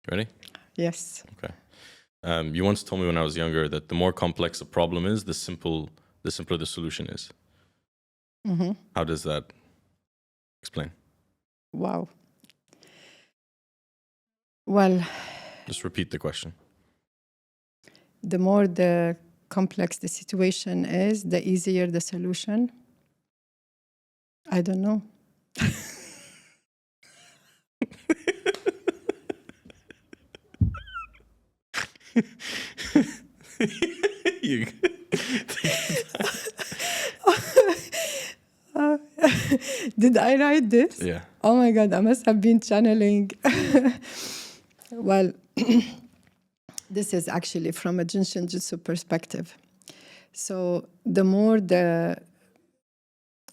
Ready? Yes. Okay. You once told me when I was younger that the more complex a problem is, the simpler the solution is. Mm-hmm. How does that explain? Wow. Well, Just repeat the question. the more the complex the situation is, the easier the solution. I don't know. You- Did I write this? yeah. Oh my God, I must have been channeling. Well, this is actually from a Jinshinjutsu perspective. So the more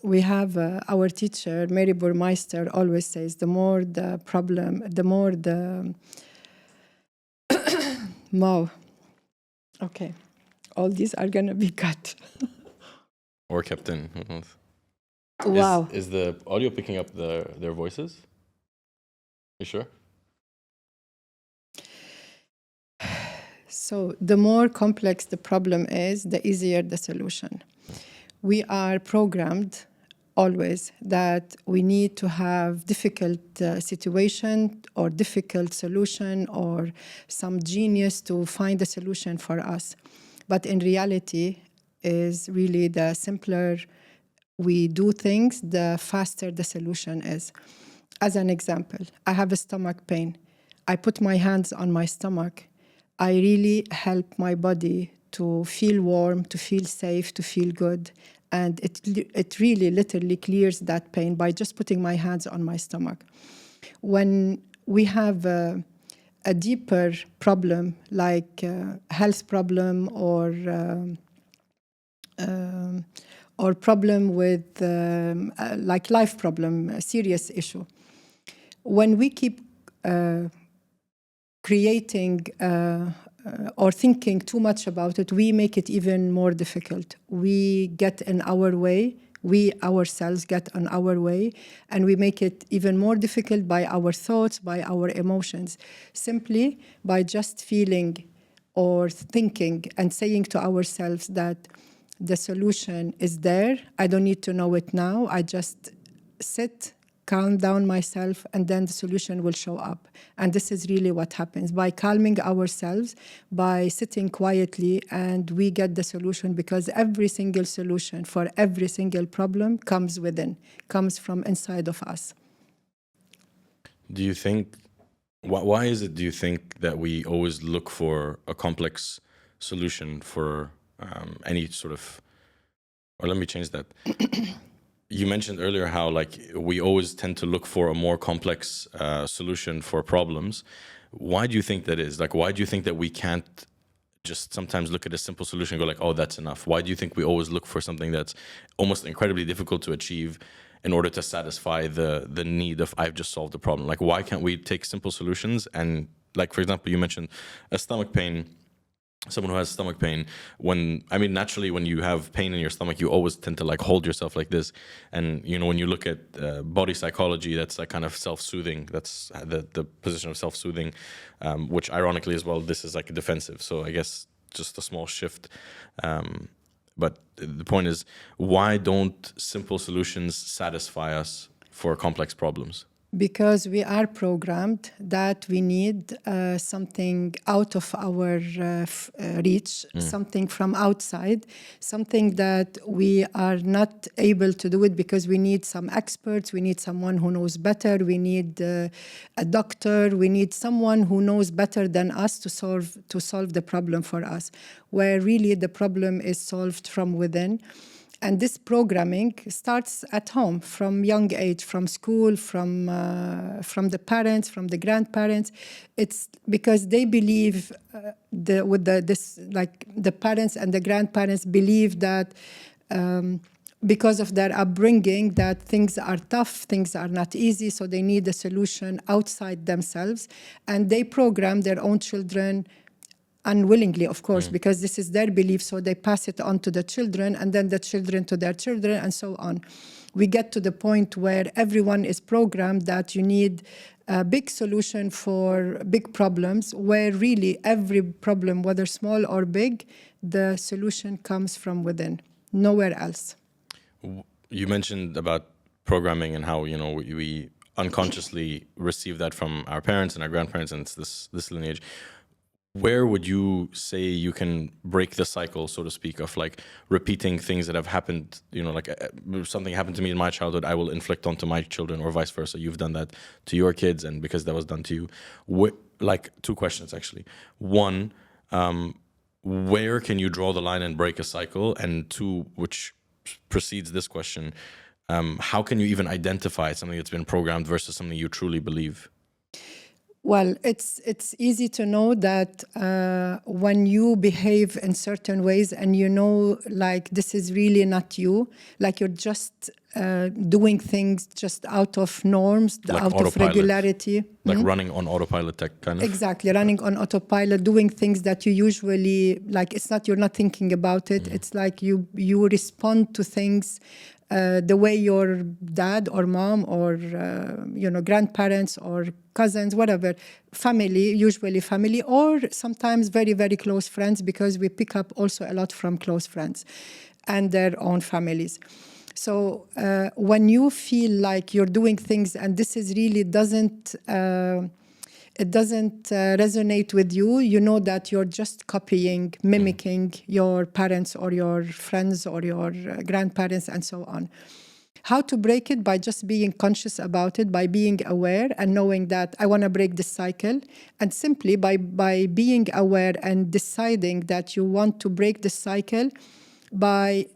we have our teacher, Mary Burmeister, always says, the more the problem, the more the... Wow. Okay. All these are going to be cut. Or kept in. Who knows? Wow. Is the audio picking up their voices? You sure? So the more complex the problem is, the easier the solution. We are programmed always that we need to have difficult situation or difficult solution or some genius to find a solution for us. But in reality, is really the simpler we do things, the faster the solution is. As an example, I have a stomach pain. I put my hands on my stomach. I really help my body to feel warm, to feel safe, to feel good. And it really literally clears that pain by just putting my hands on my stomach. When we have a deeper problem, like a health problem or problem with like life problem, a serious issue. When we keep creating or thinking too much about it, we make it even more difficult. We get in our way, we ourselves get in our way, and we make it even more difficult by our thoughts, by our emotions, simply by just feeling or thinking and saying to ourselves that the solution is there. I don't need to know it now. I just sit, calm down myself, and then the solution will show up. And this is really what happens. By calming ourselves, by sitting quietly, and we get the solution, because every single solution for every single problem comes within, comes from inside of us. Do you think, why is it, do you think, that we always look for a complex solution for any sort of, or let me change that. You mentioned earlier how like we always tend to look for a more complex solution for problems. Why do you think that is? Like, why do you think that we can't just sometimes look at a simple solution and go like, oh, that's enough? Why do you think we always look for something that's almost incredibly difficult to achieve in order to satisfy the need of I've just solved the problem? Like, why can't we take simple solutions and, like, for example, you mentioned a stomach pain. Someone who has stomach pain, naturally when you have pain in your stomach, you always tend to like hold yourself like this. And, you know, when you look at body psychology, that's like kind of self-soothing. That's the position of self-soothing, which ironically as well, this is like defensive. So I guess just a small shift. But the point is, why don't simple solutions satisfy us for complex problems? Because we are programmed that we need something out of our reach, something from outside, something that we are not able to do it because we need some experts, we need someone who knows better, we need a doctor, we need someone who knows better than us to solve the problem for us, where really the problem is solved from within. And this programming starts at home, from young age, from school, from the parents, from the grandparents. It's because they believe the parents and the grandparents believe that because of their upbringing, that things are tough, things are not easy, so they need a solution outside themselves, and they program their own children. Unwillingly, of course, because this is their belief, so they pass it on to the children, and then the children to their children, and so on. We get to the point where everyone is programmed that you need a big solution for big problems, where really every problem, whether small or big, the solution comes from within, nowhere else. You mentioned about programming and how, you know, we unconsciously receive that from our parents and our grandparents, and it's this lineage. Where would you say you can break the cycle, so to speak, of like repeating things that have happened, you know, like something happened to me in my childhood, I will inflict onto my children, or vice versa. You've done that to your kids, and because that was done to you. Like, two questions, actually. One, where can you draw the line and break a cycle? And two, which precedes this question, how can you even identify something that's been programmed versus something you truly believe? Well, it's easy to know that when you behave in certain ways and you know, like, this is really not you, like you're just doing things just out of norms, Like out of autopilot. regularity. Like running on autopilot tech, kind of? Exactly, running on autopilot, doing things that you usually, like, it's not, you're not thinking about it. It's like you respond to things the way your dad or mom or grandparents or cousins, whatever, family, usually family, or sometimes very, very close friends, because we pick up also a lot from close friends and their own families. So when you feel like you're doing things and this is really doesn't resonate with you, you know that you're just copying, mimicking your parents or your friends or your grandparents and so on. How to break it? By just being conscious about it, by being aware and knowing that I want to break this cycle. And simply by being aware and deciding that you want to break this cycle, by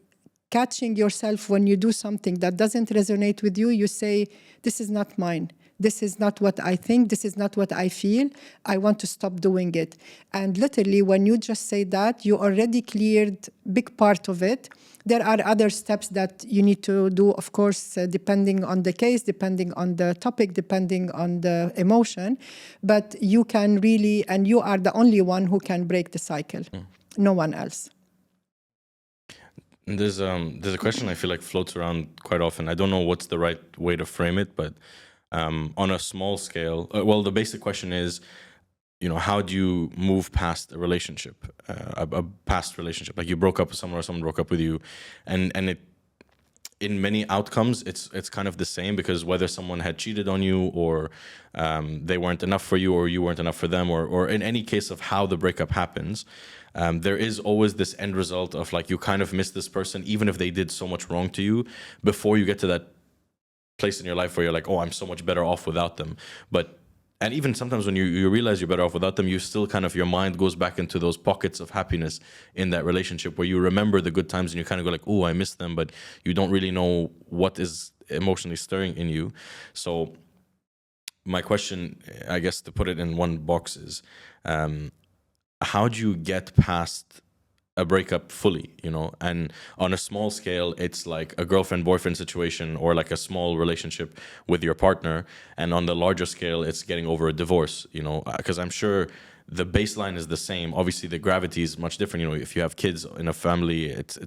catching yourself when you do something that doesn't resonate with you, you say, this is not mine. This is not what I think. This is not what I feel. I want to stop doing it. And literally, when you just say that, you already cleared big part of it. There are other steps that you need to do, of course, depending on the case, depending on the topic, depending on the emotion. But you can really, and you are the only one who can break the cycle. No one else. There's a question I feel like floats around quite often. I don't know what's the right way to frame it, but on a small scale, well, the basic question is, you know, how do you move past a relationship, a past relationship? Like, you broke up with someone or someone broke up with you, and it, in many outcomes, it's kind of the same, because whether someone had cheated on you, or they weren't enough for you, or you weren't enough for them, or in any case of how the breakup happens, there is always this end result of, like, you kind of miss this person, even if they did so much wrong to you, before you get to that place in your life where you're like, oh, I'm so much better off without them. And even sometimes when you realize you're better off without them, you still kind of, your mind goes back into those pockets of happiness in that relationship, where you remember the good times and you kind of go like, oh, I miss them, but you don't really know what is emotionally stirring in you. So my question, I guess, to put it in one box, is how do you get past a breakup fully, you know? And on a small scale, it's like a girlfriend-boyfriend situation, or like a small relationship with your partner. And on the larger scale, it's getting over a divorce, you know? Because I'm sure the baseline is the same. Obviously, the gravity is much different. You know, if you have kids in a family, it's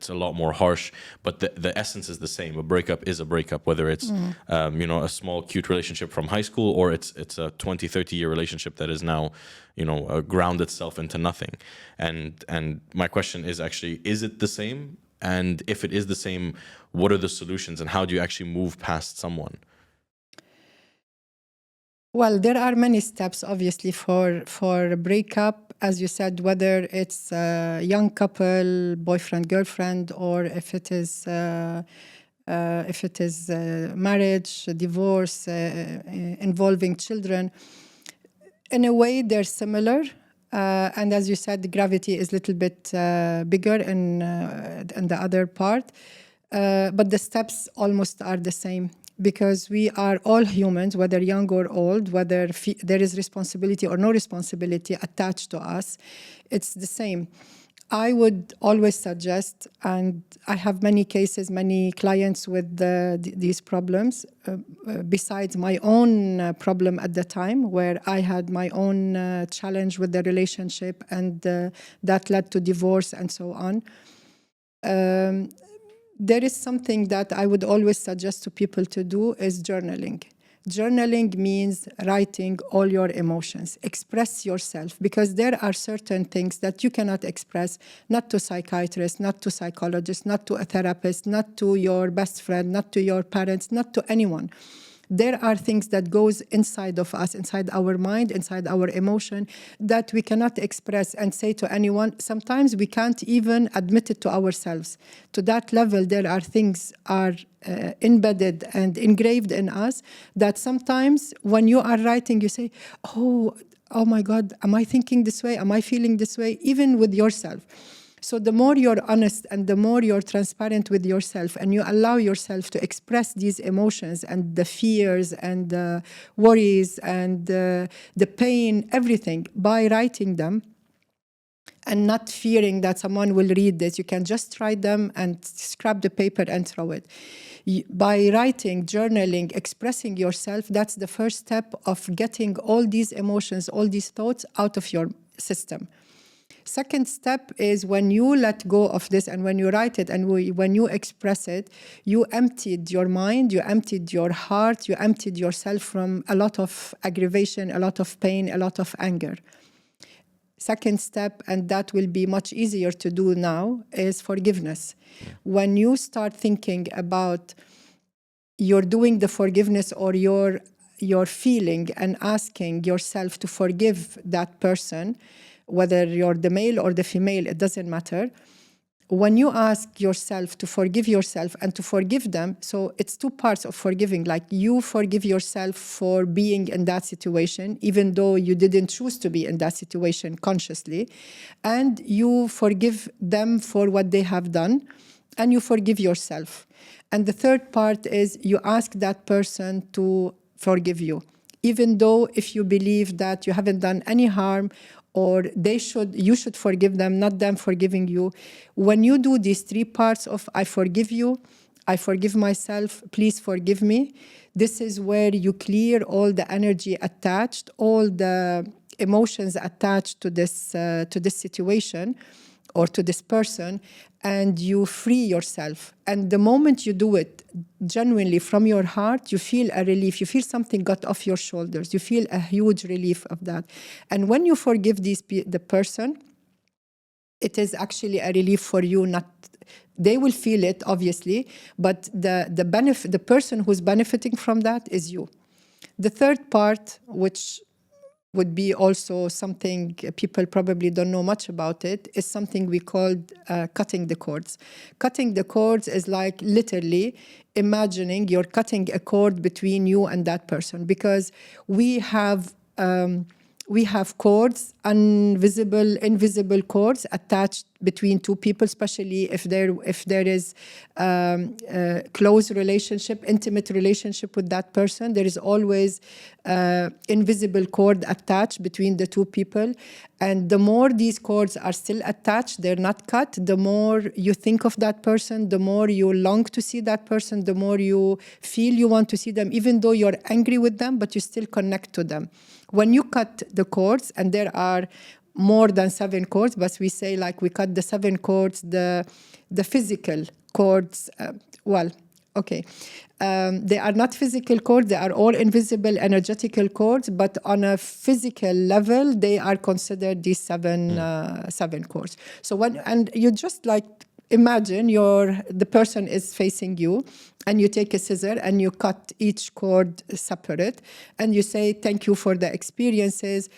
a lot more harsh, but the essence is the same. A breakup is a breakup, whether it's you know, a small cute relationship from high school, or it's a 20, 30-year relationship that is now, you know, ground itself into nothing. And my question is actually, is it the same? And if it is the same, what are the solutions, and how do you actually move past someone? Well, there are many steps, obviously, for a breakup, as you said, whether it's a young couple, boyfriend, girlfriend, or if it is marriage, divorce, involving children. In a way, they're similar. And as you said, the gravity is a little bit bigger in the other part. But the steps almost are the same, because we are all humans, whether young or old, whether there is responsibility or no responsibility attached to us. It's the same. I would always suggest, and I have many cases, many clients with these problems, besides my own problem at the time, where I had my own challenge with the relationship, and that led to divorce and so on. There is something that I would always suggest to people to do, is journaling. Journaling means writing all your emotions. Express yourself, because there are certain things that you cannot express, not to psychiatrists, not to psychologists, not to a therapist, not to your best friend, not to your parents, not to anyone. There are things that goes inside of us, inside our mind, inside our emotion, that we cannot express and say to anyone. Sometimes we can't even admit it to ourselves. To that level, there are things are embedded and engraved in us that sometimes when you are writing, you say, oh my God, am I thinking this way? Am I feeling this way? Even with yourself. So the more you're honest and the more you're transparent with yourself, and you allow yourself to express these emotions and the fears and the worries and the pain, everything, by writing them, and not fearing that someone will read this. You can just write them and scrap the paper and throw it. By writing, journaling, expressing yourself, that's the first step of getting all these emotions, all these thoughts out of your system. Second step is when you let go of this and when you write it and when you express it, you emptied your mind, you emptied your heart, you emptied yourself from a lot of aggravation, a lot of pain, a lot of anger. Second step, and that will be much easier to do now, is forgiveness. When you start thinking about you're doing the forgiveness or you're feeling and asking yourself to forgive that person, whether you're the male or the female, it doesn't matter. When you ask yourself to forgive yourself and to forgive them, so it's two parts of forgiving. Like, you forgive yourself for being in that situation, even though you didn't choose to be in that situation consciously, and you forgive them for what they have done, and you forgive yourself. And the third part is you ask that person to forgive you, even though if you believe that you haven't done any harm, or you should forgive them, not them forgiving you. When you do these three parts of I forgive you, I forgive myself, please forgive me, this is where you clear all the energy attached, all the emotions attached to this situation or to this person, and you free yourself. And the moment you do it genuinely from your heart, you feel a relief. You feel something got off your shoulders. You feel a huge relief of that. And when you forgive the person, it is actually a relief for you. Not they will feel it, obviously, but the person who's benefiting from that is you. The third part, which would be also something people probably don't know much about it, is something we call cutting the cords. Cutting the cords is like literally imagining you're cutting a cord between you and that person, because we have cords, invisible cords attached between two people, especially if there is close relationship, intimate relationship with that person. There is always invisible cord attached between the two people. And the more these cords are still attached, they're not cut, the more you think of that person, the more you long to see that person, the more you feel you want to see them, even though you're angry with them, but you still connect to them. When you cut the cords, and there are more than 7 cords, but we say like we cut the 7 cords, the physical cords, they are not physical cords, they are all invisible energetical cords, but on a physical level, they are considered these 7 cords. So and you just like imagine the person is facing you, and you take a scissor and you cut each cord separate, and you say, thank you for the experiences,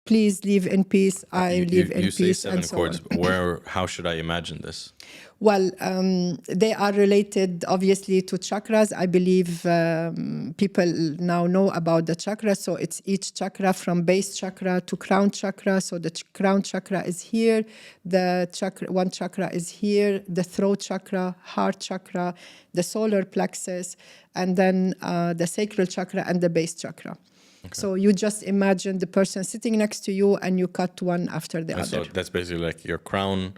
please live in peace, I live in peace. You say 7 and so chords. on. How should I imagine this? Well, they are related, obviously, to chakras. I believe people now know about the chakras. So it's each chakra from base chakra to crown chakra. So the crown chakra is here. One chakra is here. The throat chakra, heart chakra, the solar plexus, and then the sacral chakra and the base chakra. Okay. So you just imagine the person sitting next to you, and you cut one after the other. So that's basically like your crown.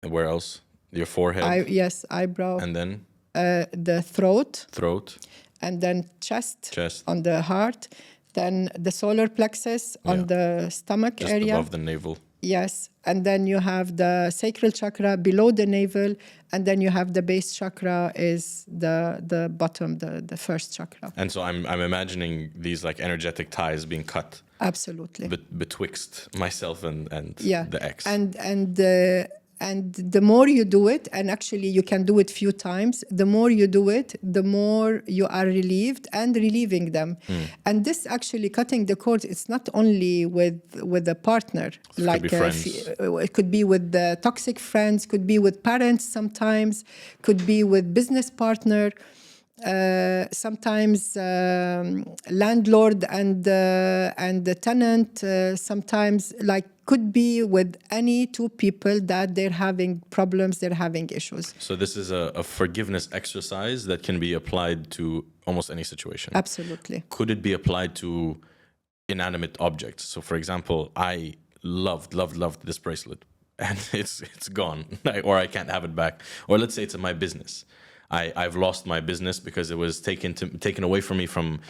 And where else? Your forehead? Yes, eyebrow. And then? The throat. Throat. And then chest. On the heart. Then the solar plexus on the stomach just area. Above the navel. Yes, and then you have the sacral chakra below the navel, and then you have the base chakra is the bottom, the first chakra. And so I'm imagining these like energetic ties being cut Absolutely. betwixt myself and Yeah, the ex. and the more you do it, and actually you can do it few times, the more you do it, the more you are relieved and relieving them. And this actually cutting the cords, it's not only with a partner. It could be friends. It could be with the toxic friends, could be with parents sometimes, could be with business partner. Sometimes landlord and the tenant, sometimes like could be with any two people that they're having problems, they're having issues. So this is a forgiveness exercise that can be applied to almost any situation. Absolutely. Could it be applied to inanimate objects? So for example, I loved this bracelet and it's gone, or I can't have it back. Or let's say it's in my business. I've lost my business because it was taken away from me from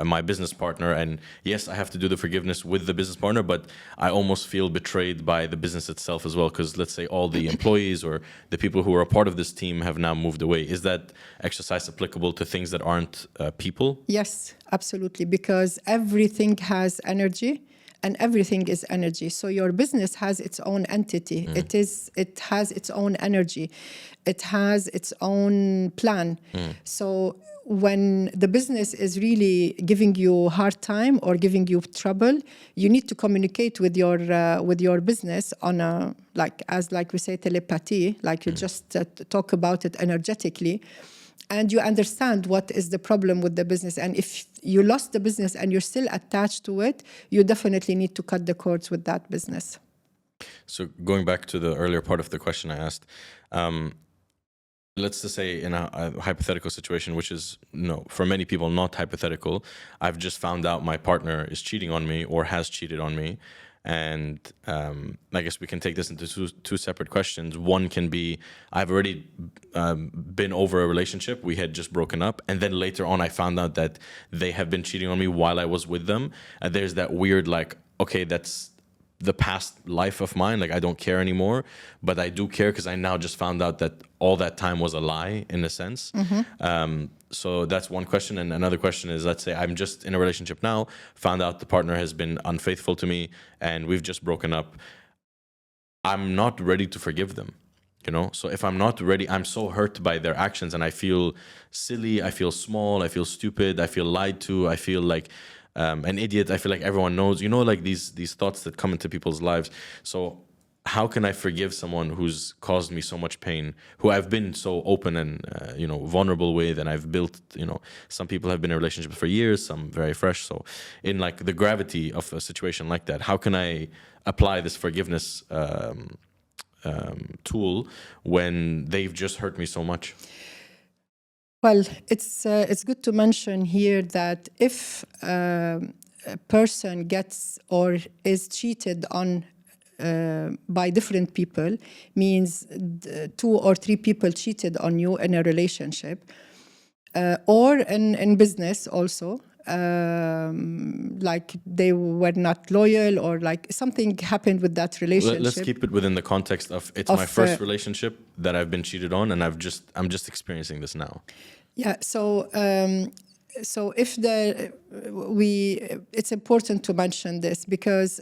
my business partner. And yes, I have to do the forgiveness with the business partner, but I almost feel betrayed by the business itself as well. Because let's say all the employees or the people who are a part of this team have now moved away. Is that exercise applicable to things that aren't people? Yes, absolutely, because everything has energy. And everything is energy. So your business has its own entity. It has its own energy. It has its own plan. So when the business is really giving you hard time or giving you trouble, you need to communicate with your business on a like we say telepathy, like you just talk about it energetically. And you understand what is the problem with the business. And if you lost the business and you're still attached to it, you definitely need to cut the cords with that business. So going back to the earlier part of the question I asked, let's just say in a hypothetical situation, which is for many people not hypothetical, I've just found out my partner is cheating on me or has cheated on me. And I guess we can take this into two separate questions. One can be, I've already been over a relationship. We had just broken up. And then later on, I found out that they have been cheating on me while I was with them. And there's that weird, like, okay, that's the past life of mine. Like, I don't care anymore. But I do care because I now just found out that all that time was a lie, in a sense. So that's one question. And another question is, let's say I'm just in a relationship now, found out the partner has been unfaithful to me, and we've just broken up. I'm not ready to forgive them, So if I'm not ready, I'm so hurt by their actions, and I feel silly, I feel small, I feel stupid, I feel lied to, I feel like an idiot, I feel like everyone knows, like these thoughts that come into people's lives. So how can I forgive someone who's caused me so much pain, who I've been so open and vulnerable with, and I've built, some people have been in relationships for years, some very fresh. So in like the gravity of a situation like that, how can I apply this forgiveness tool when they've just hurt me so much? Well, it's good to mention here that if a person gets or is cheated on by different people, means 2 or 3 people cheated on you in a relationship, or in business also, like they were not loyal, or like something happened with that relationship. Let's keep it within the context of my first relationship that I've been cheated on, and I'm just experiencing this now. Yeah. So if it's important to mention this because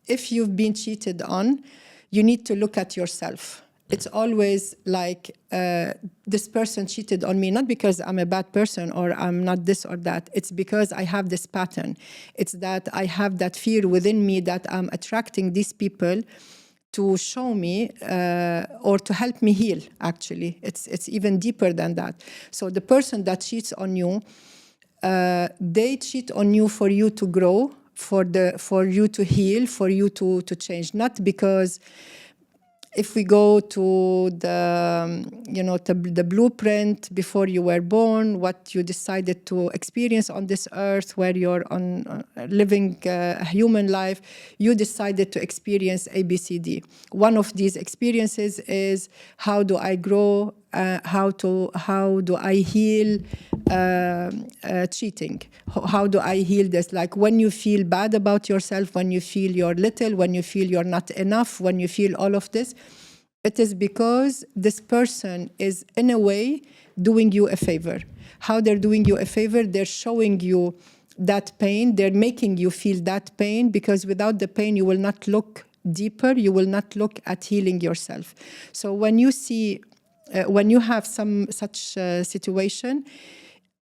if you've been cheated on, you need to look at yourself. It's always like this person cheated on me, not because I'm a bad person or I'm not this or that. It's because I have this pattern. It's that I have that fear within me that I'm attracting these people to show me or to help me heal, actually. It's even deeper than that. So the person that cheats on you, they cheat on you for you to grow, for you to heal, for you to change. Not because if we go to the blueprint before you were born, what you decided to experience on this earth, where you're living a human life, you decided to experience ABCD. One of these experiences is, how do I grow? How do I heal? cheating. How do I heal this? Like when you feel bad about yourself, when you feel you're little, when you feel you're not enough, when you feel all of this, it is because this person is in a way doing you a favor. How they're doing you a favor? They're showing you that pain. They're making you feel that pain, because without the pain, you will not look deeper. You will not look at healing yourself. So when you see, when you have some such situation,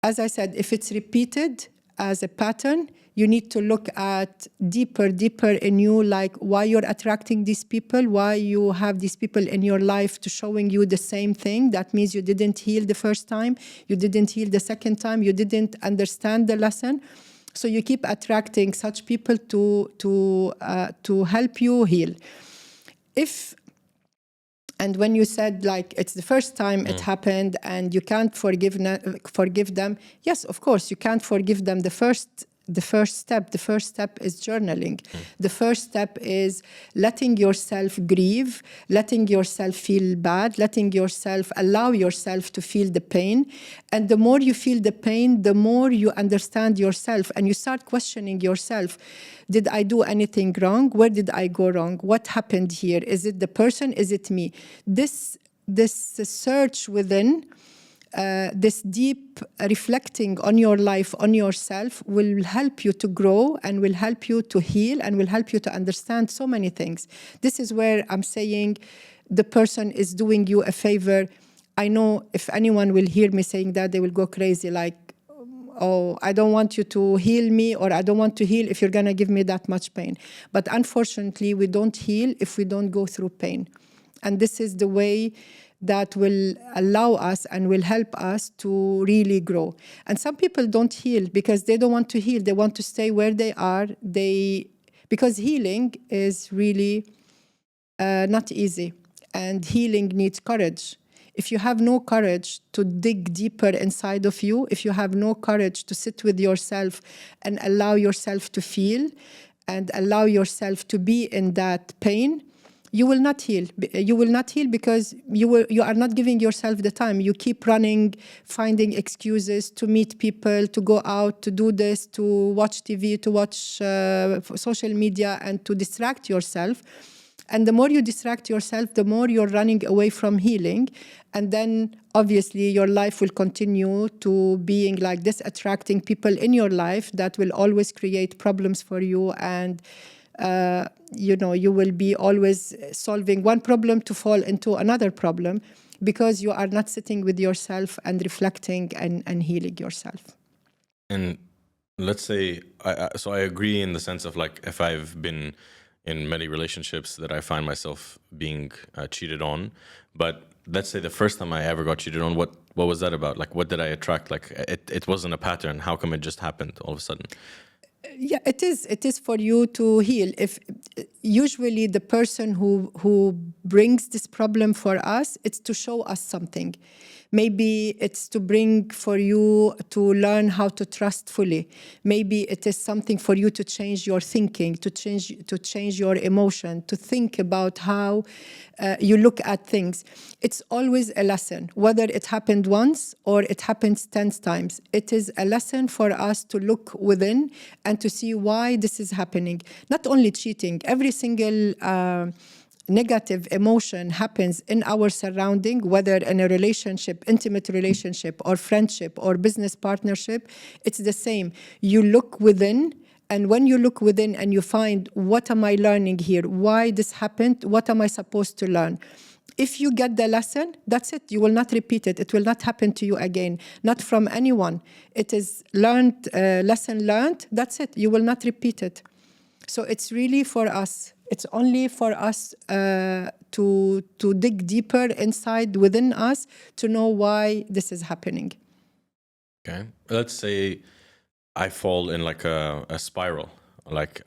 as I said, if it's repeated as a pattern, you need to look at deeper in you, like why you're attracting these people, why you have these people in your life to showing you the same thing. That means you didn't heal the first time, you didn't heal the second time, you didn't understand the lesson. So you keep attracting such people to help you heal. And when you said like it's the first time it happened and you can't forgive them, yes, of course you can't forgive them. The first step is journaling. The first step is letting yourself grieve, letting yourself feel bad, allow yourself to feel the pain. And the more you feel the pain, the more you understand yourself and you start questioning yourself. Did I do anything wrong? Where did I go wrong? What happened here? Is it the person? Is it me? This search within, this deep reflecting on your life, on yourself, will help you to grow and will help you to heal and will help you to understand so many things. This is where I'm saying the person is doing you a favor. I know if anyone will hear me saying that, they will go crazy, like, oh, I don't want you to heal me, or I don't want to heal if you're going to give me that much pain. But unfortunately, we don't heal if we don't go through pain. And this is the way that will allow us and will help us to really grow. And some people don't heal because they don't want to heal. They want to stay where they are. Because healing is really not easy. And healing needs courage. If you have no courage to dig deeper inside of you, if you have no courage to sit with yourself and allow yourself to feel and allow yourself to be in that pain, you will not heal. You will not heal because you are not giving yourself the time. You keep running, finding excuses to meet people, to go out, to do this, to watch TV, to watch social media, and to distract yourself. And the more you distract yourself, the more you're running away from healing. And then obviously your life will continue to being like this, attracting people in your life that will always create problems for you. And, you will be always solving one problem to fall into another problem because you are not sitting with yourself and reflecting and healing yourself. And let's say, so I agree in the sense of like, if I've been in many relationships that I find myself being cheated on, but let's say the first time I ever got cheated on, what was that about? Like, what did I attract? Like, it wasn't a pattern. How come it just happened all of a sudden? Yeah, it is. It is for you to heal. If usually the person who brings this problem for us, it's to show us something. Maybe it's to bring for you to learn how to trust fully. Maybe it is something for you to change your thinking, to change your emotion, to think about how you look at things. It's always a lesson, whether it happened once or it happens 10 times. It is a lesson for us to look within and to see why this is happening. Not only cheating, every single negative emotion happens in our surrounding, whether in a relationship, intimate relationship, or friendship, or business partnership, it's the same. You look within, and when you look within and you find, what am I learning here? Why this happened? What am I supposed to learn? If you get the lesson, that's it. You will not repeat it. It will not happen to you again, not from anyone. It is learned, lesson learned, that's it. You will not repeat it. So it's really for us. It's only for us to dig deeper inside within us to know why this is happening. Okay. Let's say I fall in like a spiral. Like,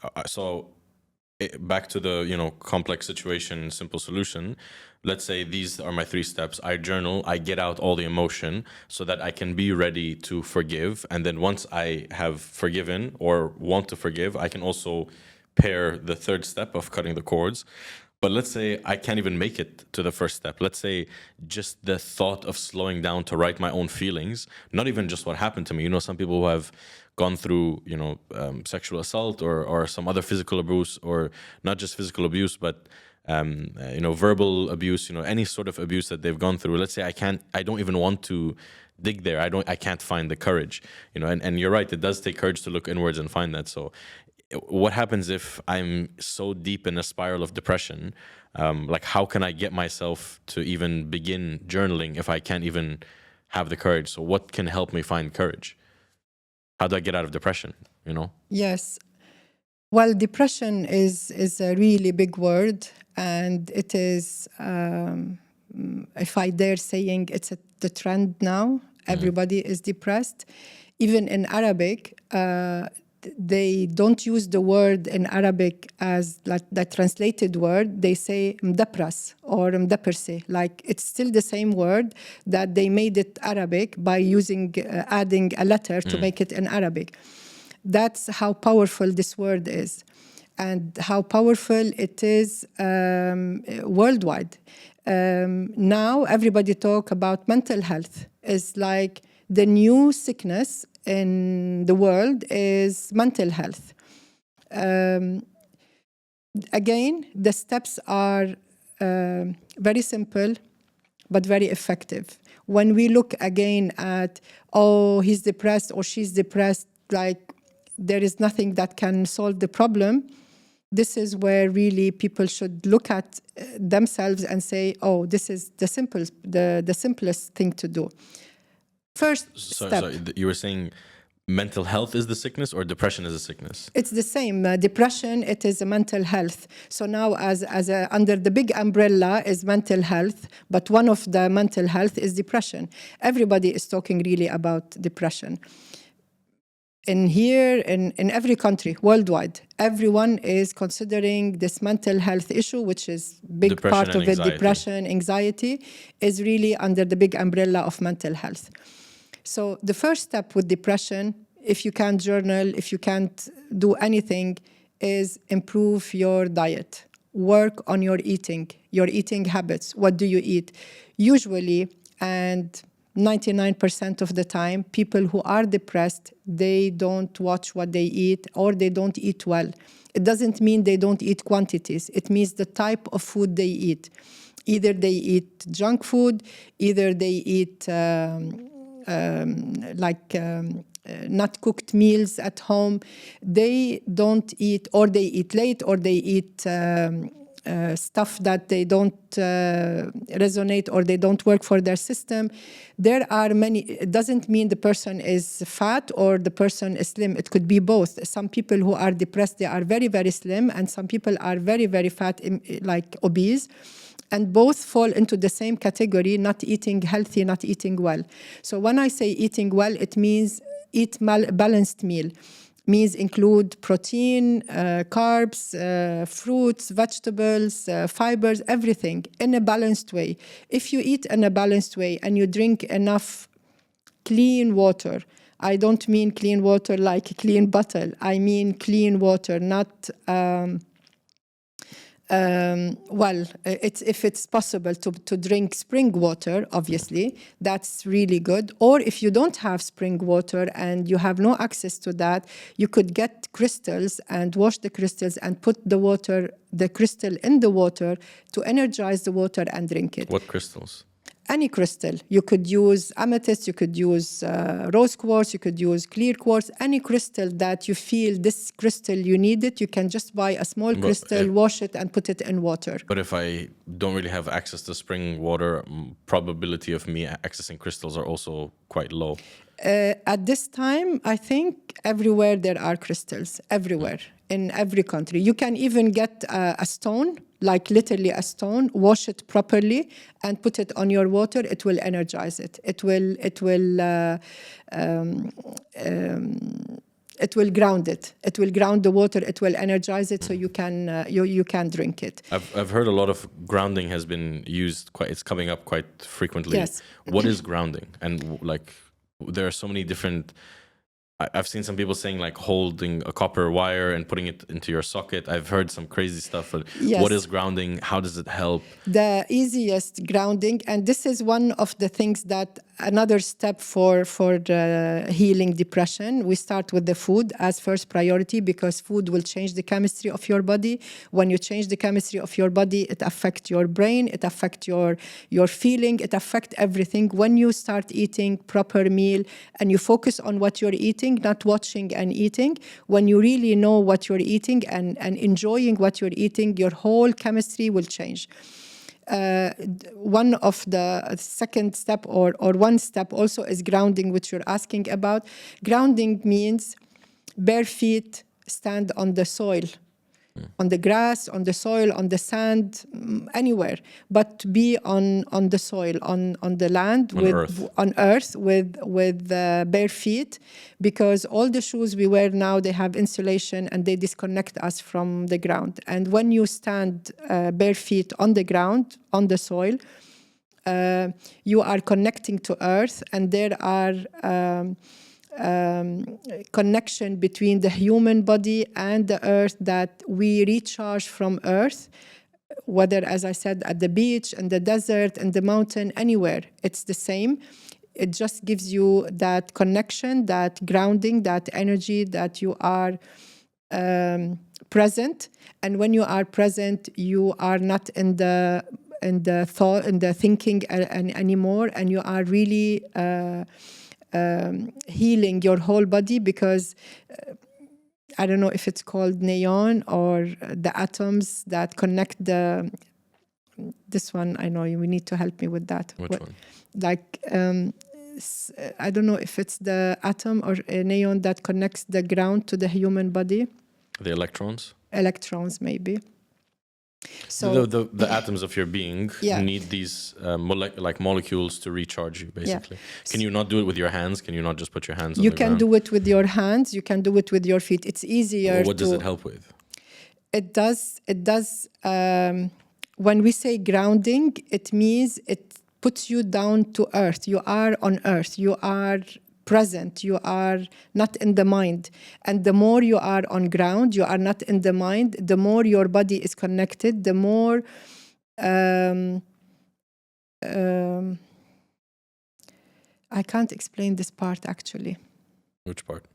back to the, complex situation, simple solution. Let's say these are my 3 steps. I journal, I get out all the emotion so that I can be ready to forgive. And then once I have forgiven or want to forgive, I can also pair the 3rd step of cutting the cords. But let's say I can't even make it to the first step. Let's say just the thought of slowing down to write my own feelings, not even just what happened to me. You know, some people who have gone through, sexual assault or some other physical abuse, or not just physical abuse, but verbal abuse. Any sort of abuse that they've gone through. Let's say I don't even want to dig there. I can't find the courage. And you're right. It does take courage to look inwards and find that. So what happens if I'm so deep in a spiral of depression? Like, how can I get myself to even begin journaling if I can't even have the courage? So what can help me find courage? How do I get out of depression? Yes. Well, depression is a really big word, and it is, if I dare saying, it's the trend now. Everybody is depressed. Even in Arabic, they don't use the word in Arabic as like the translated word. They say mdapras or mdaperse. Like, it's still the same word that they made it Arabic by adding a letter to make it in Arabic. That's how powerful this word is, and how powerful it is worldwide. Now everybody talk about mental health. It's like the new sickness in the world is mental health. Again, the steps are very simple, but very effective. When we look again at, he's depressed or she's depressed, like there is nothing that can solve the problem, this is where really people should look at themselves and say, this is the simplest thing to do. First step. So you were saying mental health is the sickness, or depression is a sickness? It's the same. Depression, it is a mental health. So now under the big umbrella is mental health, but one of the mental health is depression. Everybody is talking really about depression. In every country, worldwide, everyone is considering this mental health issue, which is big Depression part of and it. anxiety. Depression, anxiety is really under the big umbrella of mental health. So the first step with depression, if you can't journal, if you can't do anything, is improve your diet. Work on your eating habits. What do you eat? Usually, and 99% of the time, people who are depressed, they don't watch what they eat, or they don't eat well. It doesn't mean they don't eat quantities. It means the type of food they eat. Either they eat junk food, either they eat not cooked meals at home. They don't eat, or they eat late, or they eat stuff that they don't resonate, or they don't work for their system. There are many. It doesn't mean the person is fat or the person is slim. It could be both. Some people who are depressed, they are very, very slim, and some people are very, very fat, like obese. And both fall into the same category, not eating healthy, not eating well. So when I say eating well, it means eat balanced meal. Means include protein, carbs, fruits, vegetables, fibers, everything in a balanced way. If you eat in a balanced way and you drink enough clean water, I don't mean clean water like a clean bottle. I mean clean water, not... if it's possible to drink spring water, obviously, that's really good. Or if you don't have spring water and you have no access to that, you could get crystals and wash the crystals and put the crystal in the water to energize the water and drink it. What crystals? Any crystal. You could use amethyst, you could use rose quartz, you could use clear quartz, any crystal that you feel this crystal you need it, you can just buy a small crystal, wash it and put it in water. But if I don't really have access to spring water, probability of me accessing crystals are also quite low. At this time, I think everywhere there are crystals, everywhere, in every country. You can even get a stone, like literally a stone, wash it properly and put it on your water. It will energize it. It will ground it. It will ground the water. It will energize it, so you can drink it. I've heard a lot of grounding has been used. It's coming up quite frequently. Yes. What is grounding? And like, there are so many different I've seen some people saying like holding a copper wire and putting it into your socket. I've heard some crazy stuff. What Yes. is grounding? How does it help? The easiest grounding, and this is one of the things that another step for healing depression. We start with the food as first priority, because food will change the chemistry of your body. When you change the chemistry of your body, it affects your brain, it affects your feeling, it affects everything. When you start eating proper meal and you focus on what you're eating, not watching and eating, when you really know what you're eating and enjoying what you're eating, your whole chemistry will change. One of the second step or one step also is grounding, which you're asking about. Grounding means bare feet, stand on the soil, on the grass, on the soil, on the sand, anywhere, but be on the soil, on the land, on earth with bare feet, because all the shoes we wear now, they have insulation and they disconnect us from the ground. And when you stand bare feet on the ground, on the soil, you are connecting to earth, and there are connection between the human body and the earth, that we recharge from earth, whether, as I said, at the beach, in the desert, in the mountain, anywhere. It's the same. It just gives you that connection, that grounding, that energy, that you are present. And when you are present, you are not in the thought, in the thinking anymore, and you are really healing your whole body, because I don't know if it's called neon or the atoms that connect this one. I know you need to help me with that. Which one? Like, I don't know if it's the atom or a neon that connects the ground to the human body. The electrons? Electrons, maybe. So the atoms of your being need these molecules to recharge you, basically. Yeah. Can you not do it with your hands? Can you not just put your hands on the ground? You can do it with your hands. You can do it with your feet. It's easier. What does it help with? It does. When we say grounding, it means it puts you down to earth. You are on earth. You are present. You are not in the mind. And the more you are on ground, you are not in the mind, the more your body is connected, the more I can't explain this part, actually. Which part?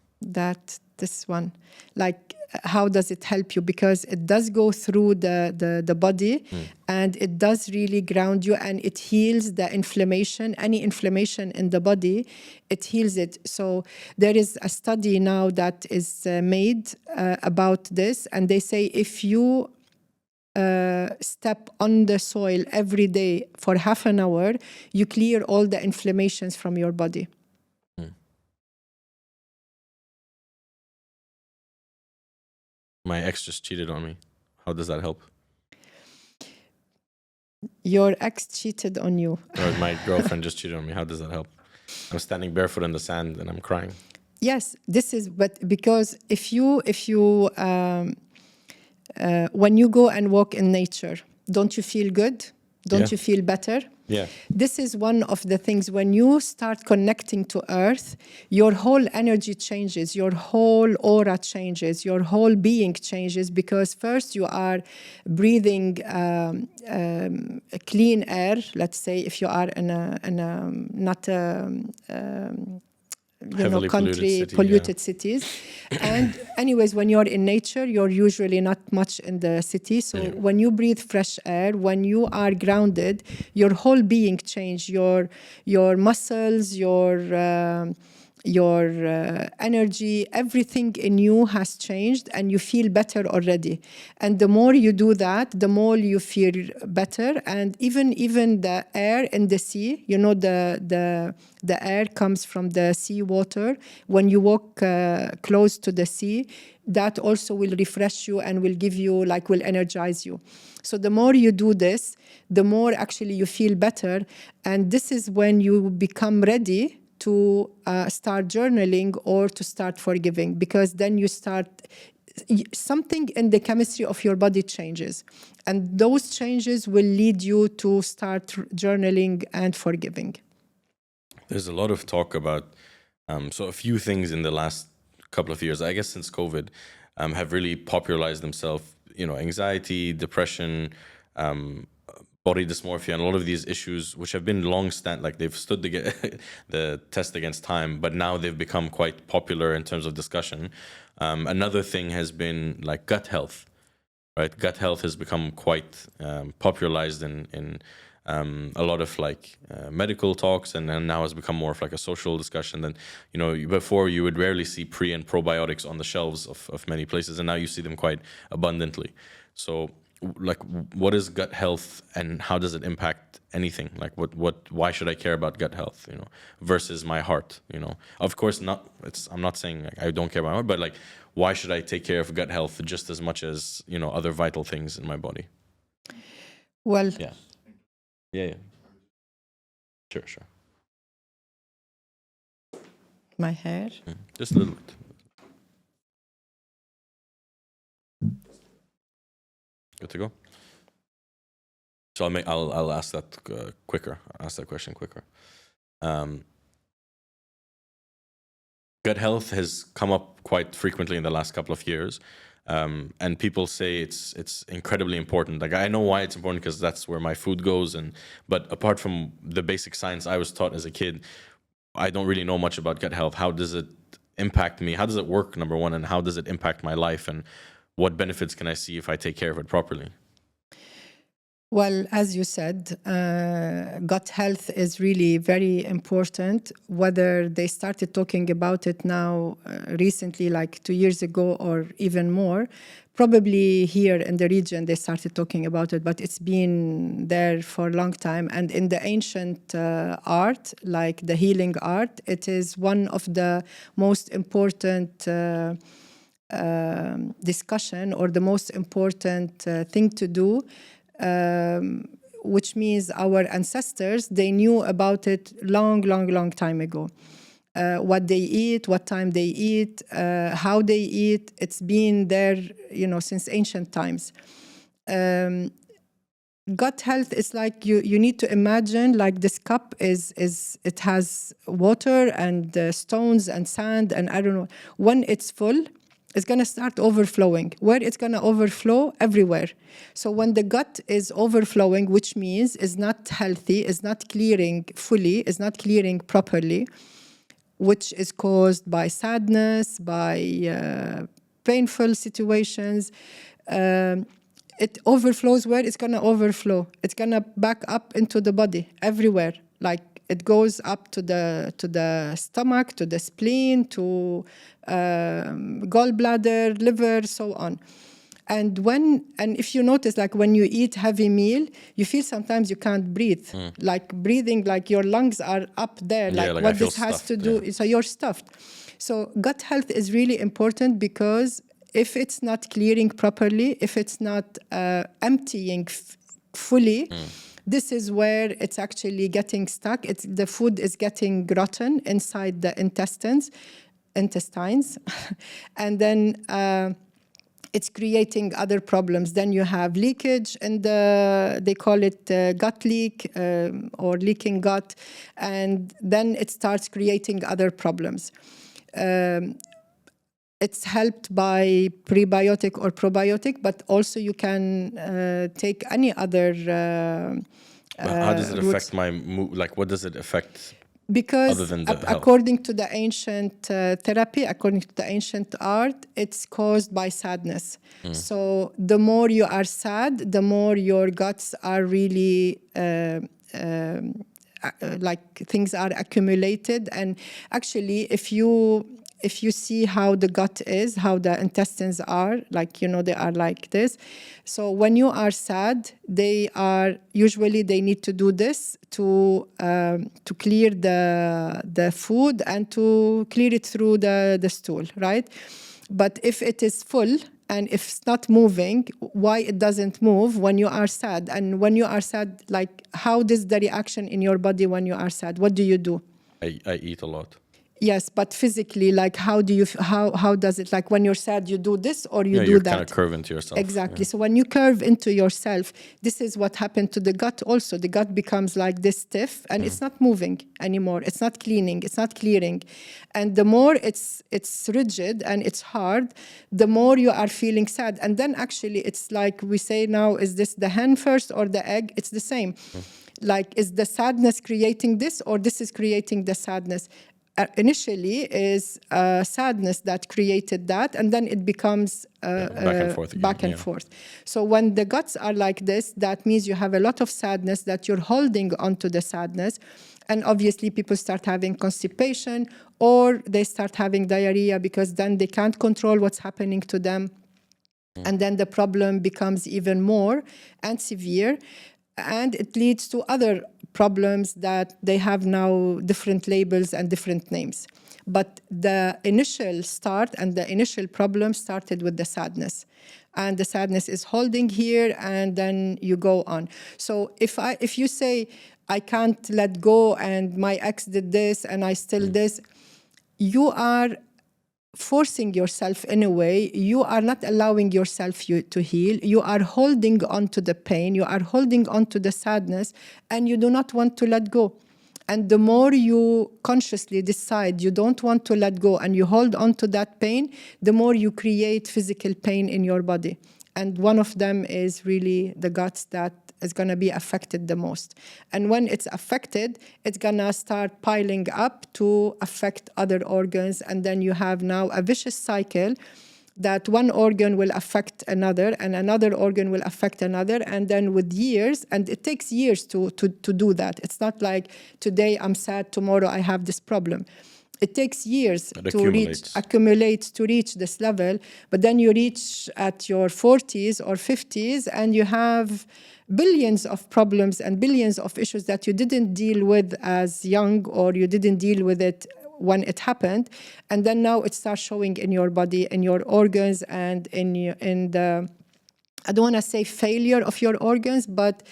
This one. Like, how does it help you? Because it does go through the body, and it does really ground you, and it heals the inflammation. Any inflammation in the body, it heals it. So there is a study now that is made about this, and they say if you step on the soil every day for half an hour, you clear all the inflammations from your body. My ex just cheated on me. How does that help? Your ex cheated on you. Or my girlfriend just cheated on me. How does that help? I'm standing barefoot in the sand and I'm crying. Yes, this is, but because if you when you go and walk in nature, don't you feel good? Don't you feel better? Yeah. This is one of the things. When you start connecting to earth, your whole energy changes, your whole aura changes, your whole being changes, because first you are breathing clean air. Let's say if you are in a not polluted cities. And anyways, when you're in nature, you're usually not much in the city. So when you breathe fresh air, when you are grounded, your whole being changes. Your muscles, your energy, everything in you has changed, and you feel better already. And the more you do that, the more you feel better. And even the air in the sea, you know, the air comes from the sea water. When you walk close to the sea, that also will refresh you and will give you, will energize you. So the more you do this, the more actually you feel better. And this is when you become ready to start journaling or to start forgiving, because then you start, something in the chemistry of your body changes. And those changes will lead you to start journaling and forgiving. There's a lot of talk about, so a few things in the last couple of years, I guess since COVID, have really popularized themselves. You know, anxiety, depression, body dysmorphia, and a lot of these issues, which have been like they've stood the test against time, but now they've become quite popular in terms of discussion. Another thing has been like gut health, right? Gut health has become quite popularized in a lot of like medical talks, and now has become more of like a social discussion. Than, you know, before you would rarely see pre and probiotics on the shelves of many places, and now you see them quite abundantly. So like, what is gut health, and how does it impact anything? Like, why should I care about gut health, you know, versus my heart? You know, of course not. I'm not saying like I don't care about my heart, but like, why should I take care of gut health just as much as, you know, other vital things in my body? Well, yeah. Sure. my hair. Just a little bit. Good to go. So I'll ask that quicker. I'll ask that question quicker. Gut health has come up quite frequently in the last couple of years, and people say it's incredibly important. Like, I know why it's important, because that's where my food goes. But apart from the basic science I was taught as a kid, I don't really know much about gut health. How does it impact me? How does it work, number one, and how does it impact my life? And what benefits can I see if I take care of it properly? Well, as you said, gut health is really very important. Whether they started talking about it now recently, like 2 years ago, or even more, probably here in the region they started talking about it, but it's been there for a long time. And in the ancient art, like the healing art, it is one of the most important discussion, or the most important thing to do. Which means our ancestors, they knew about it long time ago. What they eat, what time they eat, how they eat, it's been there, you know, since ancient times. Gut health is like, you need to imagine like this cup it has water and stones and sand, and I don't know. When it's full, it's going to start overflowing. Where it's going to overflow? Everywhere. So when the gut is overflowing, which means is not healthy, is not clearing fully, is not clearing properly, which is caused by sadness, by painful situations, it overflows. Where it's going to overflow? It's going to back up into the body, everywhere. Like, it goes up to the stomach, to the spleen, to gallbladder, liver, so on. And if you notice, like when you eat heavy meal, you feel sometimes you can't breathe. Like breathing, like your lungs are up there. Like what this has to do, so you're stuffed. So gut health is really important, because if it's not clearing properly, if it's not emptying fully, this is where it's actually getting stuck. The food is getting rotten inside the intestines, and then it's creating other problems. Then you have leakage, and they call it gut leak or leaking gut, and then it starts creating other problems. It's helped by prebiotic or probiotic, but also you can take any other. How does it affect my mood? Like, what does it affect? Because other than the according to the ancient therapy, according to the ancient art, it's caused by sadness. So the more you are sad, the more your guts are really like things are accumulated. And actually, if you see how the gut is, how the intestines are, like, you know, they are like this. So when you are sad, they need to do this to clear the food and to clear it through the stool, right? But if it is full and if it's not moving, why it doesn't move when you are sad? And when you are sad, like, how does the reaction in your body when you are sad? What do you do? I eat a lot. Yes, but physically, like how does it, like when you're sad, you do this or you Yeah, do you're that? kind of curve into yourself. Exactly. Yeah. So when you curve into yourself, this is what happened to the gut also. The gut becomes like this stiff and it's not moving anymore. It's not cleaning, it's not clearing. And the more it's rigid and it's hard, the more you are feeling sad. And then actually it's like we say now, is this the hen first or the egg? It's the same. Like, is the sadness creating this or this is creating the sadness? Initially is sadness that created that, and then it becomes Back and forth again. back and forth. So when the guts are like this, that means you have a lot of sadness that you're holding onto the sadness. And obviously people start having constipation or they start having diarrhea because then they can't control what's happening to them. And then the problem becomes even more and severe. And it leads to other problems that they have now different labels and different names. But the initial start and the initial problem started with the sadness. And the sadness is holding here, and then you go on. So if you say, I can't let go and my ex did this and I still this, you are forcing yourself in a way. You are not allowing yourself to heal. You are holding on to the pain. You are holding on to the sadness, and you do not want to let go. And the more you consciously decide you don't want to let go and you hold on to that pain, the more you create physical pain in your body. And one of them is really the guts that is going to be affected the most. And when it's affected, it's going to start piling up to affect other organs. And then you have now a vicious cycle that one organ will affect another and another organ will affect another. And then with years, and it takes years to do that. It's not like today I'm sad, tomorrow I have this problem. It takes years to accumulate to reach this level, but then you reach at your 40s or 50s and you have billions of problems and billions of issues that you didn't deal with as young, or you didn't deal with it when it happened, and then now it starts showing in your body, in your organs, and in the, I don't want to say failure of your organs, but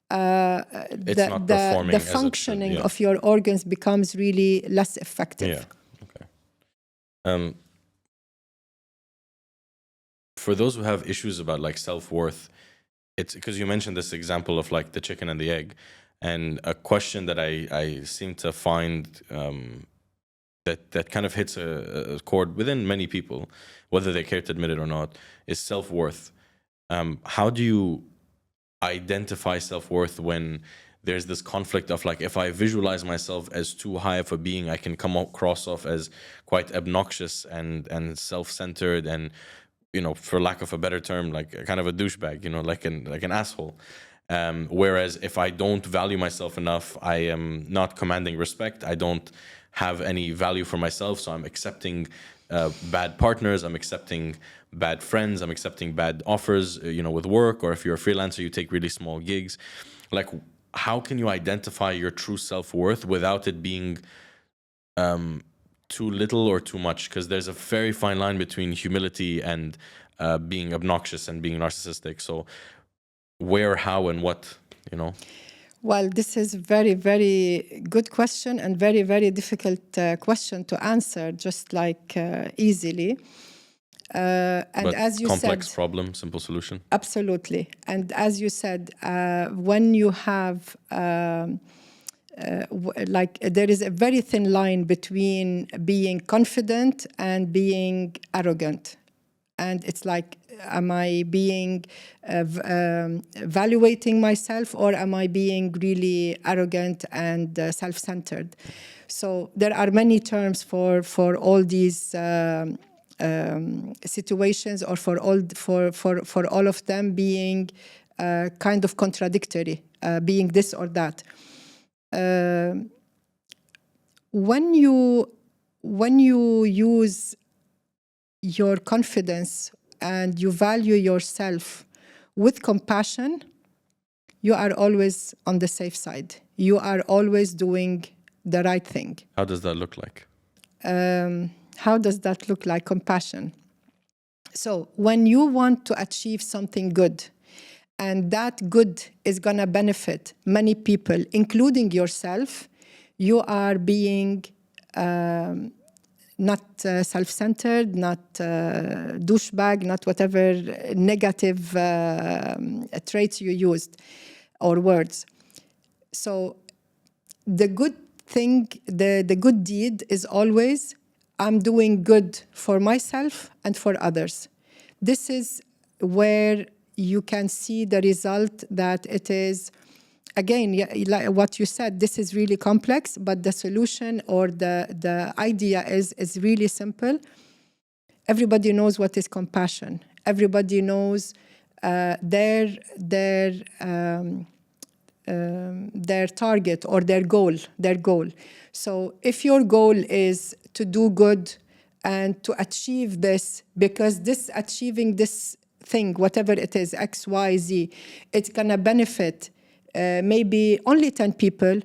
the functioning of your organs becomes really less effective. Yeah. Okay. For those who have issues about like self-worth, it's because you mentioned this example of like the chicken and the egg, and a question that I seem to find that kind of hits a chord within many people, whether they care to admit it or not, is self-worth. How do you identify self-worth when there's this conflict of like, if I visualize myself as too high of a being, I can come across as quite obnoxious and self-centered and, you know, for lack of a better term, like kind of a douchebag, you know, like an asshole. Whereas if I don't value myself enough, I am not commanding respect. I don't have any value for myself, so I'm accepting bad partners, I'm accepting bad friends, I'm accepting bad offers, you know, with work, or if you're a freelancer, you take really small gigs. Like, how can you identify your true self-worth without it being too little or too much? Because there's a very fine line between humility and being obnoxious and being narcissistic. So where, how, and what, you know? Well, this is a very, very good question and very, very difficult question to answer just like easily. And but as you complex said, problem, simple solution. Absolutely. And as you said, when you have like there is a very thin line between being confident and being arrogant. And it's like, am I being evaluating myself, or am I being really arrogant and self-centered? So there are many terms for all these situations, or for all of them being kind of contradictory, being this or that. When you use your confidence and you value yourself with compassion, you are always on the safe side. You are always doing the right thing. How does that look like? How does that look like? Compassion. So when you want to achieve something good, and that good is going to benefit many people, including yourself, you are being not self-centered, not douchebag, not whatever negative traits you used or words. So the good thing, the good deed is always, I'm doing good for myself and for others. This is where you can see the result that it is, again, like what you said, this is really complex, but the solution or the idea is really simple. Everybody knows what is compassion. Everybody knows their target or their goal. So if your goal is to do good and to achieve this, because achieving this thing, whatever it is, X, Y, Z, it's gonna benefit maybe only 10 people,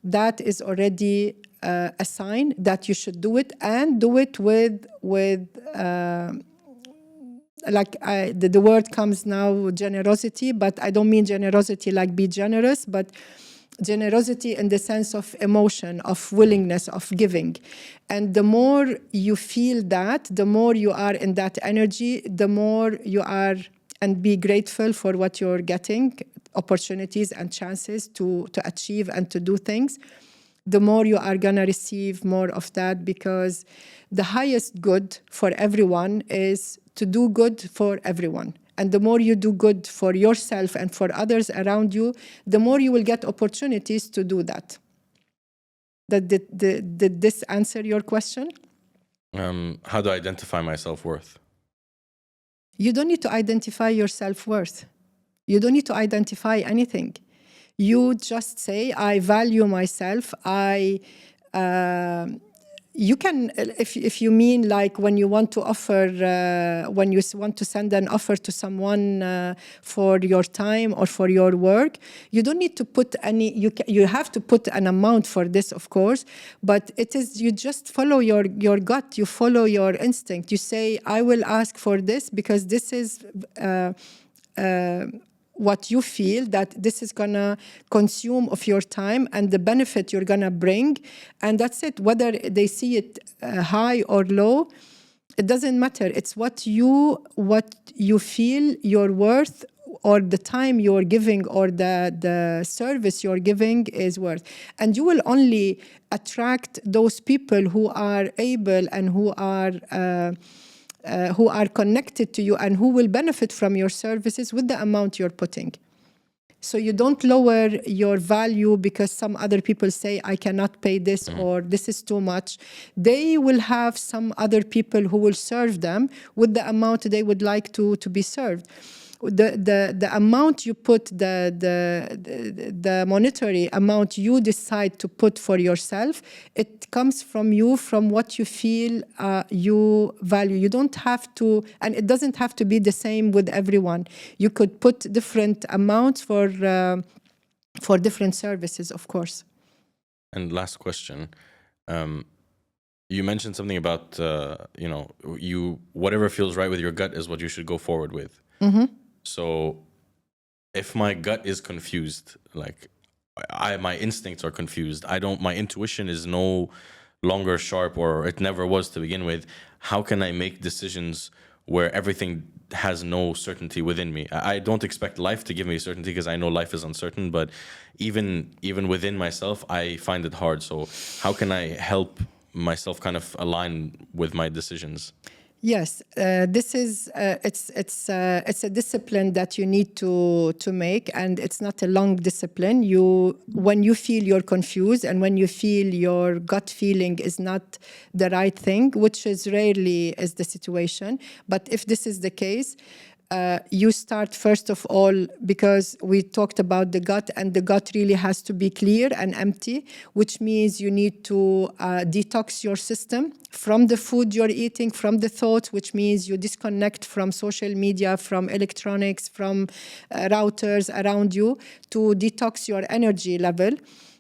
that is already a sign that you should do it, and do it with the word comes now, generosity, but I don't mean generosity like be generous, but generosity in the sense of emotion, of willingness, of giving. And the more you feel that, the more you are in that energy, the more you are, and be grateful for what you're getting, opportunities and chances to achieve and to do things, the more you are gonna receive more of that, because the highest good for everyone is to do good for everyone. And the more you do good for yourself and for others around you, the more you will get opportunities to do that. Did this answer your question? How do I identify my self-worth? You don't need to identify your self-worth. You don't need to identify anything. You just say, I value myself. You can, if you mean like when you want to offer, when you want to send an offer to someone for your time or for your work, you don't need to put any, you have to put an amount for this, of course, but it is, you just follow your gut, you follow your instinct. You say, I will ask for this because this is what you feel that this is gonna consume of your time and the benefit you're gonna bring, and that's it. Whether they see it high or low, it doesn't matter. It's what you feel your worth, or the time you're giving, or the service you're giving is worth. And you will only attract those people who are able and who are connected to you and who will benefit from your services with the amount you're putting. So you don't lower your value because some other people say, I cannot pay this, or this is too much. They will have some other people who will serve them with the amount they would like to be served. The amount you put, the monetary amount you decide to put for yourself, it comes from you, from what you feel you value. You don't have to, and it doesn't have to be the same with everyone. You could put different amounts for different services, of course. And last question. You mentioned something about, whatever feels right with your gut is what you should go forward with. Mm-hmm. So if my gut is confused, like my instincts are confused, my intuition is no longer sharp, or it never was to begin with, how can I make decisions where everything has no certainty within me? I don't expect life to give me certainty because I know life is uncertain, but even within myself, I find it hard. So how can I help myself kind of align with my decisions? Yes, this is it's a discipline that you need to make, and it's not a long discipline. When you feel you're confused and when you feel your gut feeling is not the right thing, which is rarely is the situation, but if this is the case, you start first of all, because we talked about the gut, and the gut really has to be clear and empty, which means you need to detox your system from the food you're eating, from the thoughts, which means you disconnect from social media, from electronics, from routers around you, to detox your energy level.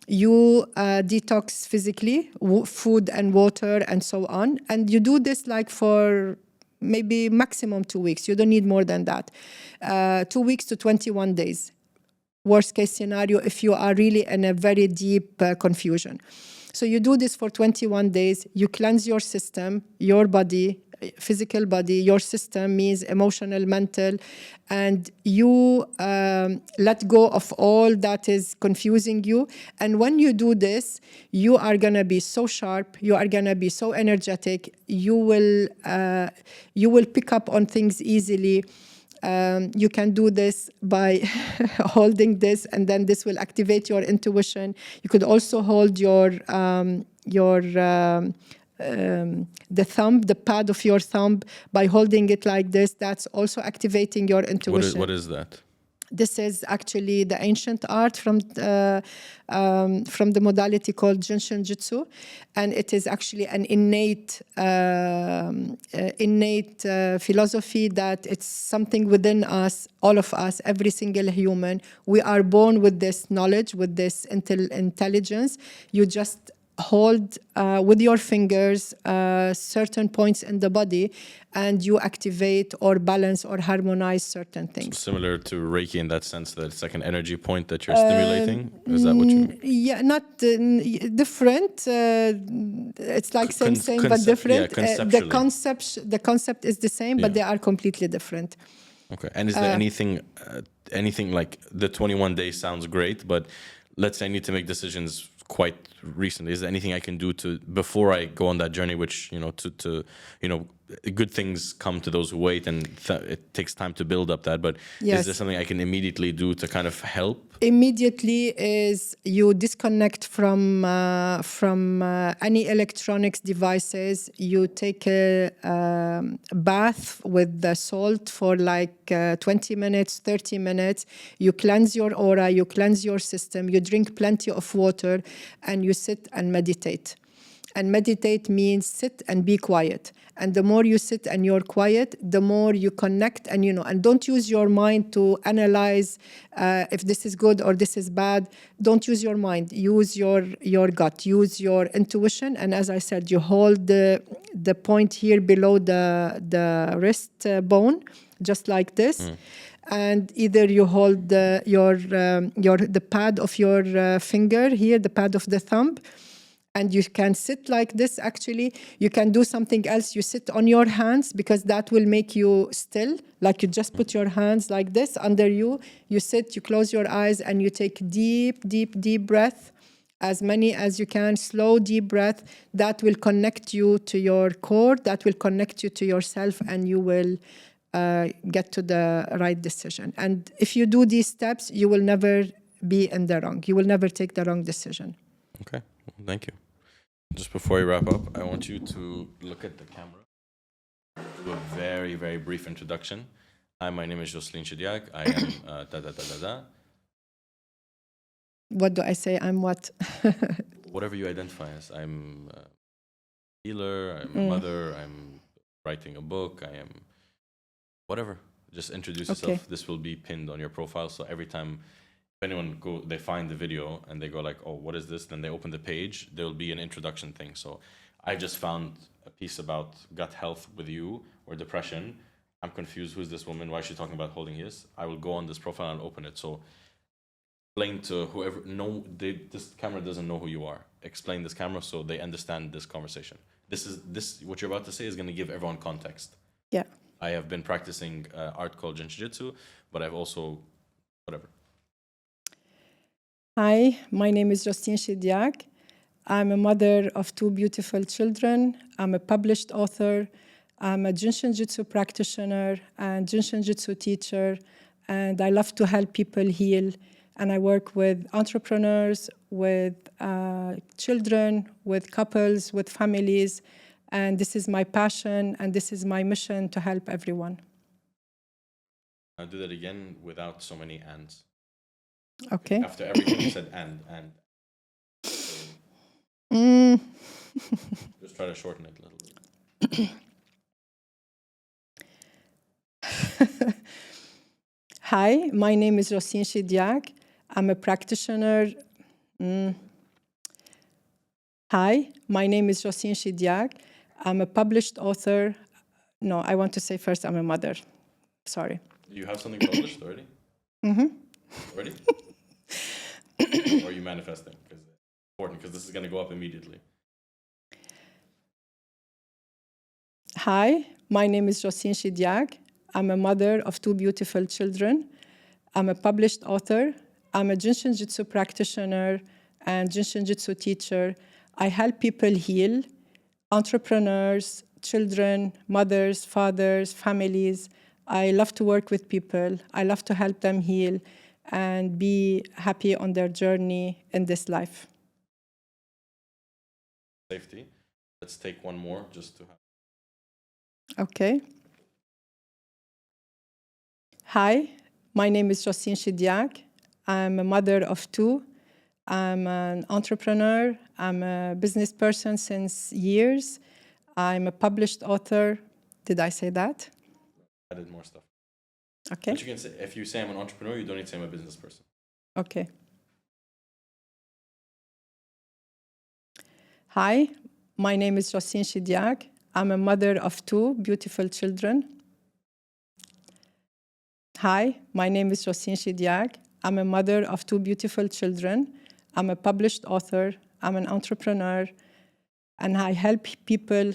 You detox physically, food and water and so on, and you do this like for maybe maximum 2 weeks. You don't need more than that. 2 weeks to 21 days. Worst case scenario, if you are really in a very deep confusion. So you do this for 21 days. You cleanse your system, your body, physical body, your system means emotional, mental, and you let go of all that is confusing you. And when you do this, you are going to be so sharp, you are going to be so energetic, you will pick up on things easily. You can do this by holding this, and then this will activate your intuition. You could also hold the thumb, the pad of your thumb, by holding it like this. That's also activating your intuition. What is that? This is actually the ancient art from the modality called Jinshin Jitsu, and it is actually an innate philosophy that it's something within us, all of us, every single human. We are born with this knowledge, with this intelligence. You just hold with your fingers certain points in the body, and you activate or balance or harmonize certain things. So similar to Reiki in that sense, that it's like an energy point that you're stimulating? Is that what you mean? Yeah, not different. It's like same but different. Yeah, the concept is the same, but they are completely different. Okay. And is there anything like the 21 days sounds great, but let's say I need to make decisions quite recently. Is there anything I can do before I go on that journey, which, good things come to those who wait, and it takes time to build up that, but yes. Is there something I can immediately do to kind of help? Immediately is you disconnect from any electronics devices. You take a bath with the salt for like 20 minutes, 30 minutes. You cleanse your aura, you cleanse your system, you drink plenty of water, and you sit and meditate. And meditate means sit and be quiet. And the more you sit and you're quiet, the more you connect, and don't use your mind to analyze if this is good or this is bad. Don't use your mind. Use your gut. Use your intuition. And as I said, you hold the point here below the wrist bone, just like this. And either you hold the pad of your finger here, the pad of the thumb, and you can sit like this. Actually, you can do something else. You sit on your hands, because that will make you still. Like you just put your hands like this under you. You sit, you close your eyes, and you take deep, deep, deep breath, as many as you can, slow, deep breath. That will connect you to your core. That will connect you to yourself, and you will get to the right decision. And if you do these steps, you will never be in the wrong. You will never take the wrong decision. Okay, well, thank you. Just before we wrap up, I want you to look at the camera. Do a very, very brief introduction. Hi, my name is Jocelyn Chidiak. I am What do I say? I'm what? Whatever you identify as. I'm a healer, I'm a mother, I'm writing a book, I am whatever. Just introduce yourself. This will be pinned on your profile, so every time anyone they find the video and they go like, oh, what is this? Then they open the page, there will be an introduction thing. So I just found a piece about gut health with you or depression. I'm confused. Who's this woman? Why is she talking about holding his? I will go on this profile and open it. So explain to whoever, this camera doesn't know who you are. Explain this camera so they understand this conversation. This what you're about to say is going to give everyone context. Yeah. I have been practicing art called Jinshin Jitsu, but I've also, whatever. Hi, my name is Jocelyn Chidiak. I'm a mother of 2 beautiful children. I'm a published author. I'm a Jinshin Jitsu practitioner and Jinshin Jitsu teacher. And I love to help people heal. And I work with entrepreneurs, with children, with couples, with families. And this is my passion, and this is my mission, to help everyone. I'll do that again without so many ands. Okay. After everything you said and. Just try to shorten it a little bit. Hi, my name is Jocelyn Chidiak. I'm a practitioner. Hi, my name is Jocelyn Chidiak. I'm a published author. No, I want to say first I'm a mother. Sorry. You have something published already? Mm-hmm. Already? Or are you manifesting? important because this is going to go up immediately. Hi, my name is Josine Shidiag. I'm a mother of 2 beautiful children. I'm a published author. I'm a Jinshin Jitsu practitioner and Jinshin Jitsu teacher. I help people heal, entrepreneurs, children, mothers, fathers, families. I love to work with people. I love to help them heal and be happy on their journey in this life. Safety. Let's take one more just to have. Okay. Hi, my name is Josine Shidiag. I'm a mother of 2. I'm an entrepreneur. I'm a business person since years. I'm a published author. Did I say that? Added more stuff. Okay. But you can say, if you say I'm an entrepreneur, you don't need to say I'm a business person. Okay. Hi, my name is Josine Shidiag. I'm a mother of 2 beautiful children. Hi, my name is Josine Shidiag. I'm a mother of 2 beautiful children. I'm a published author. I'm an entrepreneur. And I help people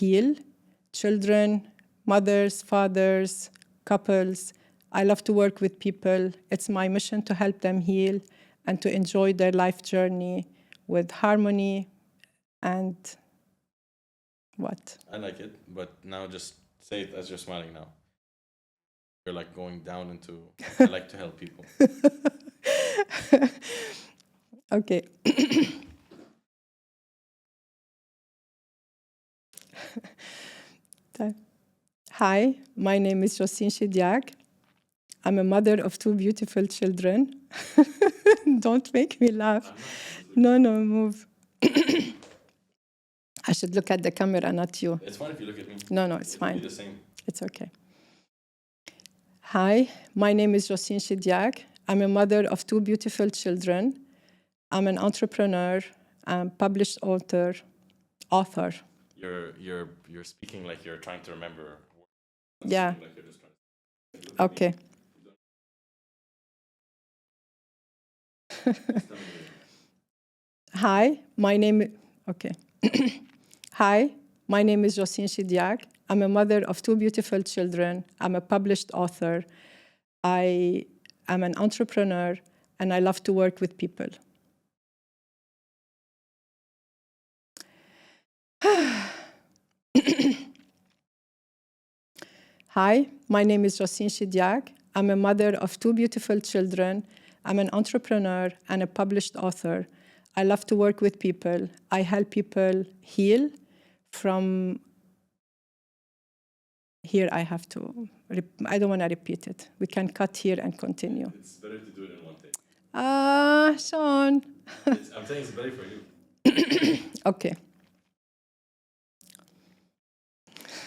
heal children, mothers, fathers, couples. I love to work with people. It's my mission to help them heal and to enjoy their life journey with harmony and what? I like it, but now just say it as you're smiling now. You're like going down into, I like to help people. Okay. Hi, my name is Josine Shidiag. I'm a mother of 2 beautiful children. Don't make me laugh. No, move. I should look at the camera, not you. It's fine if you look at me. No, it's fine. It'll be the same. It's okay. Hi, my name is Josine Shidiag. I'm a mother of 2 beautiful children. I'm an entrepreneur, I'm published author. You're speaking like you're trying to remember. Yeah. Like you're just trying to Okay. Hi, my name. Okay. Hi, my name is Josine Shidiag. I'm a mother of 2 beautiful children. I'm a published author. I am an entrepreneur, and I love to work with people. Hi, my name is Josine Shidiag. I'm a mother of 2 beautiful children. I'm an entrepreneur and a published author. I love to work with people. I help people heal from... Here I have to... I don't want to repeat it. We can cut here and continue. It's better to do it in one take. Shawn. I'm saying it's better for you. Okay.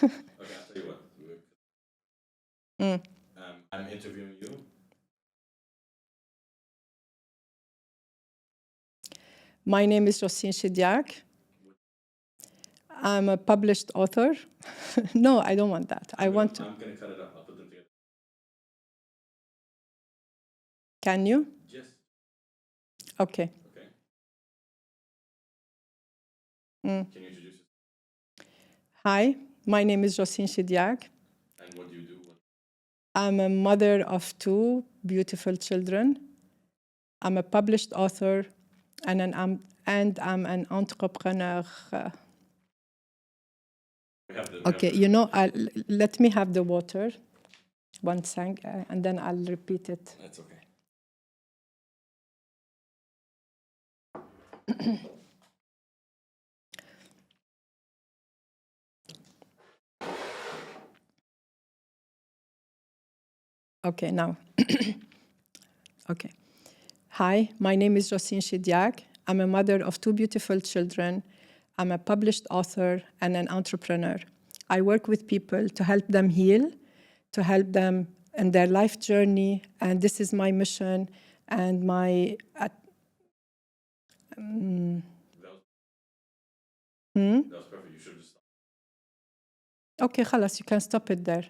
Okay, I'll tell you what. I'm interviewing you. My name is Josine Shidiag. I'm a published author. No, I don't want that. I'm going to cut it up. I'll put them together. Can you? Yes. Okay. Okay. Can you introduce yourself? Hi, my name is Josine Shidiag. And what do you do? I'm a mother of 2 beautiful children. I'm a published author, and I'm an entrepreneur. Okay, let me have the water. One second, and then I'll repeat it. That's okay. Okay, now. Okay. Hi, my name is Josine Shidiag. I'm a mother of 2 beautiful children. I'm a published author and an entrepreneur. I work with people to help them heal, to help them in their life journey, and this is my mission and my... That was perfect. You should just stop. Okay, خلاص, you can stop it there.